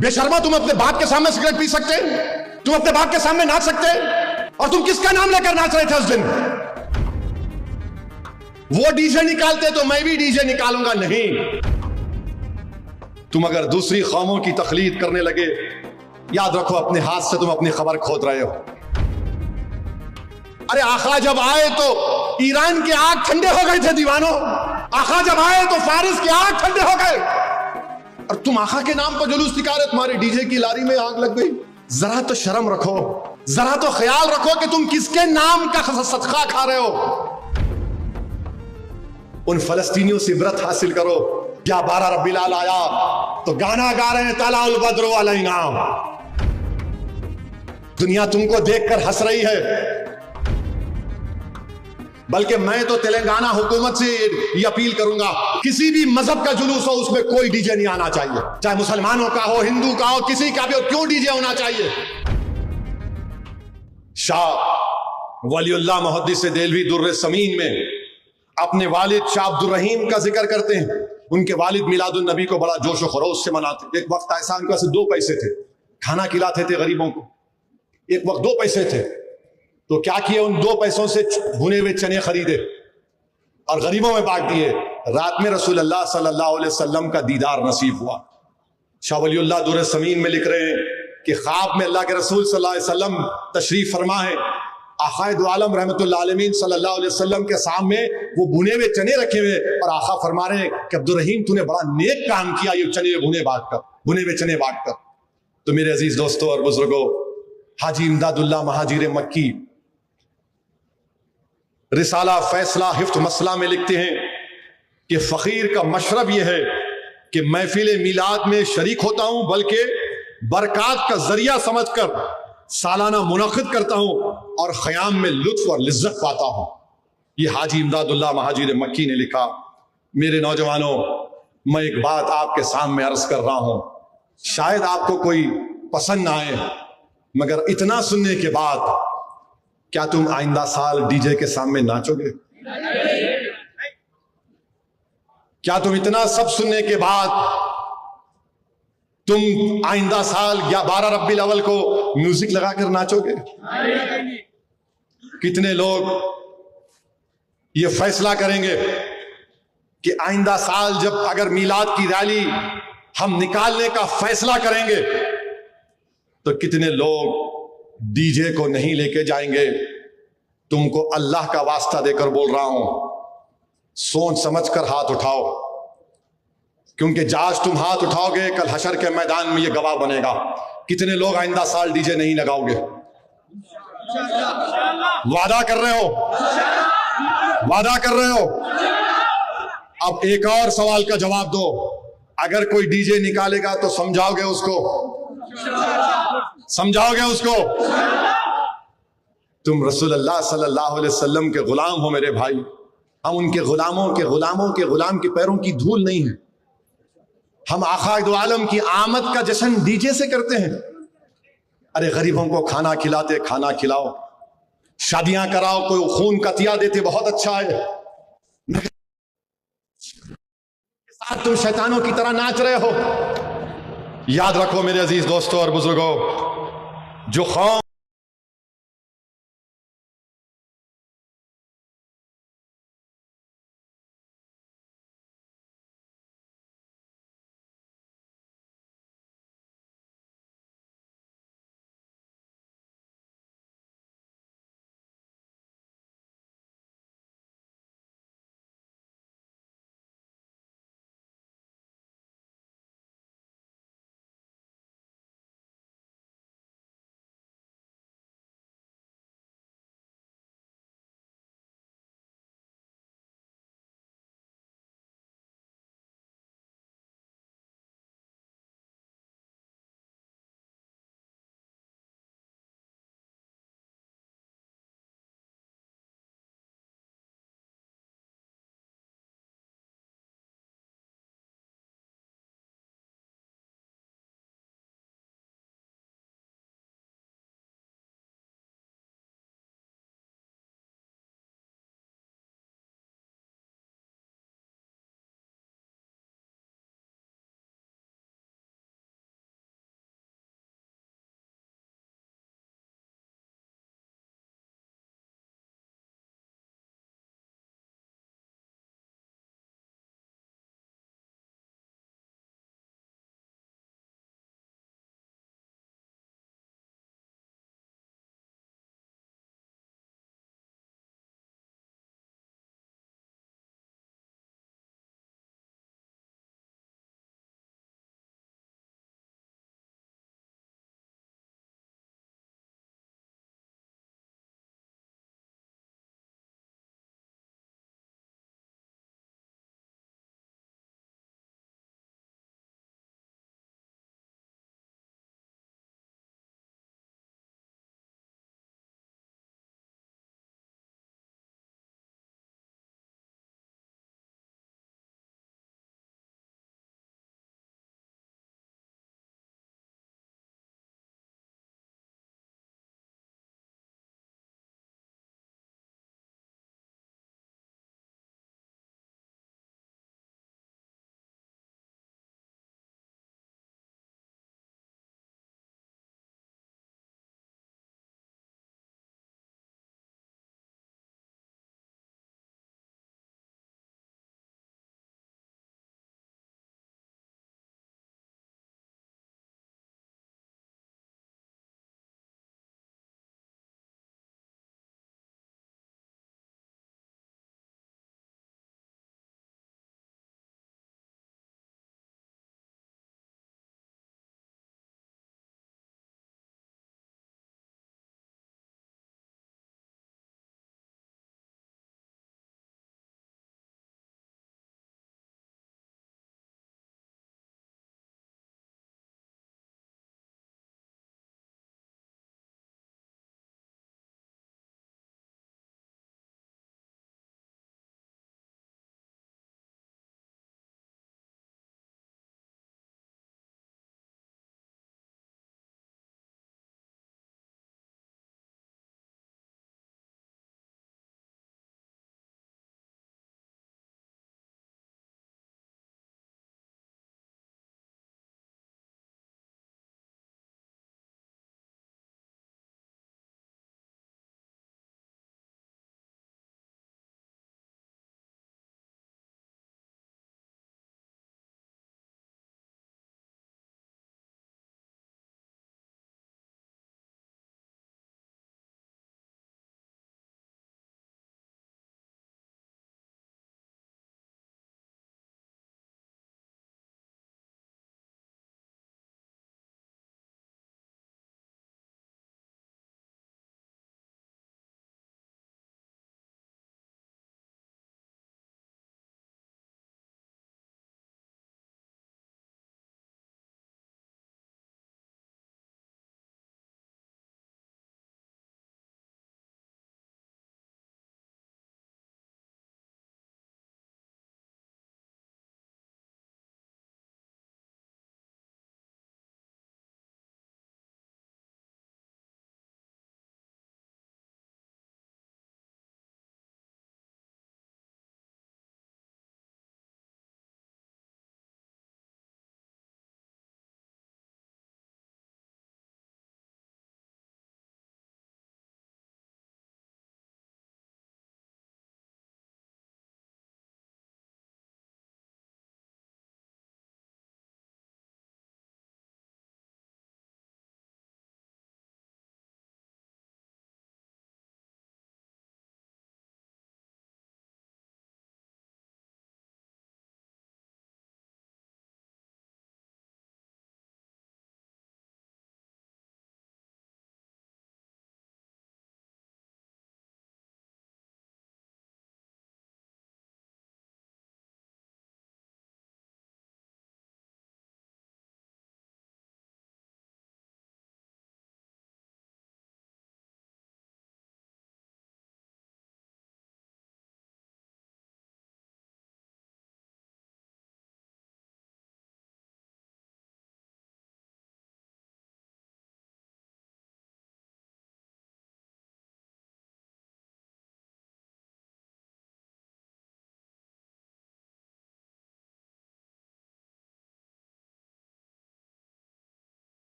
बेशर्मा, तुम अपने बाप के सामने सिगरेट पी सकते? तुम अपने बाप के सामने नाच सकते? और तुम किसका नाम लेकर नाच रहे थे उस दिन? वो डीजे निकालते तो मैं भी डीजे निकालूंगा नहीं। तुम अगर दूसरी कौमों की तकलीद करने लगे, याद रखो अपने हाथ से तुम अपनी खबर खोद रहे हो। अरे आका जब आए तो ईरान के आग ठंडे हो गए थे दीवानों। आका जब आए तो फारिस के आग ठंडे हो गए, और तुम आका के नाम पर जुलूस निकाले, तुम्हारे डीजे की लारी में आग लग गई। जरा तो शर्म रखो, जरा तो ख्याल रखो कि तुम किसके नाम का सदका खा रहे हो। उन फलस्तीनियों से इबरत हासिल करो। क्या 12 रबीउल अव्वल आया तो गाना गा रहे हैं तलाउल बद्रु अलैना। दुनिया तुमको देखकर हंस रही है, बल्कि मैं तो तेलंगाना हुकूमत से ये अपील करूंगा, किसी भी मजहब का जुलूस हो उसमें कोई डीजे नहीं आना चाहिए, चाहे मुसलमानों का हो, हिंदू का हो, किसी का भी हो, क्यों डीजे होना चाहिए? शाह वलीउल्लाह मुहद्दिस देलवी दुर्र समीन में अपने वालिद शाह अब्दुर रहीम का जिक्र करते हैं। उनके वालिद मिलादुन नबी को बड़ा जोश और खरोश से मनाते। एक वक्त ऐसा उनके पास 2 पैसे थे, खाना खिलाते थे गरीबों को। एक वक्त 2 पैसे थे तो क्या किए, उन 2 पैसों से भुने हुए चने खरीदे और गरीबों में बांट दिए। रात में रसूल अल्लाह सल्लल्लाहु अलैहि वसल्लम का दीदार नसीब हुआ। शाह वलीउल्लाह दुर्र समीन में लिख रहे हैं कि ख्वाब में अल्लाह के रसूल सल्लल्लाहु अलैहि वसल्लम तशरीफ फरमा है। आक़ाए दो आलम रहमतुल्लाह अलैहि सल्लल्लाहु अलैहि वसल्लम के सामने वो भुने हुए चने रखे हुए, और आका फरमा रहे हैं कि अब्दुर रहीम तूने बड़ा नेक काम किया ये चने भुने हुए चने बांट कर। तो मेरे अजीज दोस्तों और बुजुर्गों, हाजी इमदादुल्लाह महाजिर मक्की रिसाला फैसला हिफ्त मसला में लिखते हैं कि फकीर का मशरब यह है कि महफिल मिलाद में शरीक होता हूं, बल्कि बरक़ात का जरिया समझकर सालाना मुनक़िद करता हूं और ख़याम में लुत्फ और लिज्जत पाता हूं। ये हाजी इमदादुल्लाह महाजिर मक्की ने लिखा। मेरे नौजवानों, मैं एक बात आपके सामने अर्ज कर रहा हूं, शायद आपको कोई पसंद ना आए, मगर इतना सुनने के बाद क्या तुम आइंदा साल डीजे के सामने नाचोगे? क्या तुम इतना सब सुनने के बाद तुम आइंदा साल या 12 रबीउल अव्वल को म्यूजिक लगाकर नाचोगे? कितने लोग ये फैसला करेंगे कि आइंदा साल जब अगर मीलाद की रैली हम निकालने का फैसला करेंगे तो कितने लोग डीजे को नहीं लेके जाएंगे? तुमको अल्लाह का वास्ता देकर बोल रहा हूं, सोच समझकर हाथ उठाओ, क्योंकि आज तुम हाथ उठाओगे कल हशर के मैदान में ये गवाह बनेगा। कितने लोग आइंदा साल डीजे नहीं लगाओगे? वादा कर रहे हो? वादा कर रहे हो? अब एक और सवाल का जवाब दो। अगर कोई डीजे निकालेगा तो समझाओगे उसको? समझाओगे उसको? तुम रसूलुल्लाह सल्लल्लाहु अलैहि वसल्लम के गुलाम हो मेरे भाई। हम उनके गुलामों के गुलाम के पैरों की धूल नहीं है। हम आक़ाए दो आलम की आमद का जश्न डीजे से करते हैं। अरे गरीबों को खाना खिलाते, खाना खिलाओ, शादियां कराओ, कोई खून का तिया देते, बहुत अच्छा है। साथ तुम शैतानों की तरह नाच रहे हो। याद रखो मेरे अजीज दोस्तों और बुजुर्गों, जो कौम